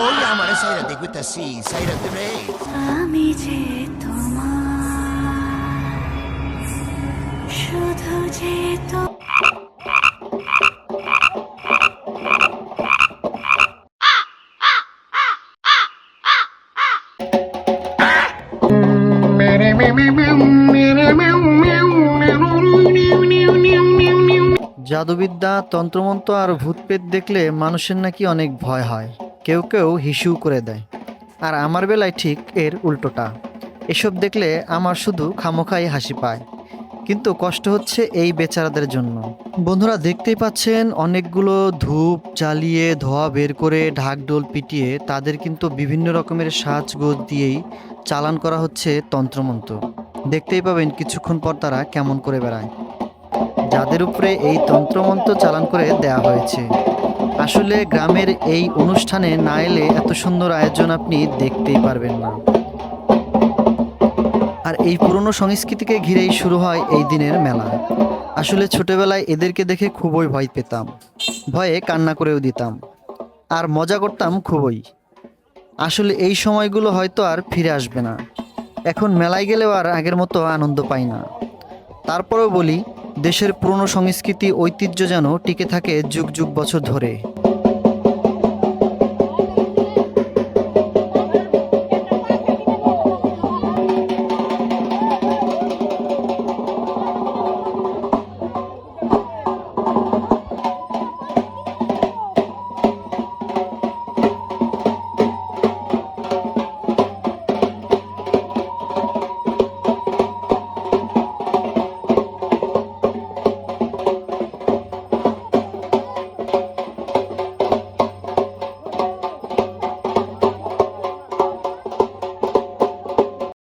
Oye, amare, sáirate, questa sì, sáirate, রে। আমি যে তোমার শুধু যে তো জাদুবিদ্যা, তন্ত্রমন্ত্র আর ভূতপ্রেত দেখলে মানুষের নাকি অনেক ভয় হয়, কেউ কেউ হিসু করে দেয়। আর আমার বেলায় ঠিক এর উল্টোটা। এসব দেখলে আমার শুধু খামোখাই হাসি পায়, কিন্তু কষ্ট হচ্ছে এই বেচারাদের জন্য। বন্ধুরা, দেখতেই পাচ্ছেন অনেকগুলো ধূপ জ্বালিয়ে ধোঁয়া বের করে ঢাকঢোল পিটিয়ে তাদের কিন্তু বিভিন্ন রকমের সাজগোজ দিয়েই চালান করা হচ্ছে তন্ত্রমন্ত্র। দেখতেই পাবেন কিছুক্ষণ পর তারা কেমন করে বেড়ায়, যাদের উপরে এই তন্ত্রমন্ত্র চালান করে দেয়া হয়েছে। আসলে গ্রামের এই অনুষ্ঠানে না এলে এত সুন্দর আয়োজন আপনি দেখতেই পারবেন না। আর এই পুরনো সংস্কৃতিকে ঘিরেই শুরু হয় এই দিনের মেলা। আসলে ছোটবেলায় এদেরকে দেখে খুবই ভয় পেতাম, ভয়ে কান্না করেও দিতাম, আর মজা করতাম খুবই। আসলে এই সময়গুলো হয়তো আর ফিরে আসবে না। এখন মেলায় গেলেও আর আগের মতো আনন্দ পাই না। তারপরেও বলি, দেশের পুরনো সংস্কৃতি ঐতিহ্য যেন টিকে থাকে যুগ যুগ বছর ধরে।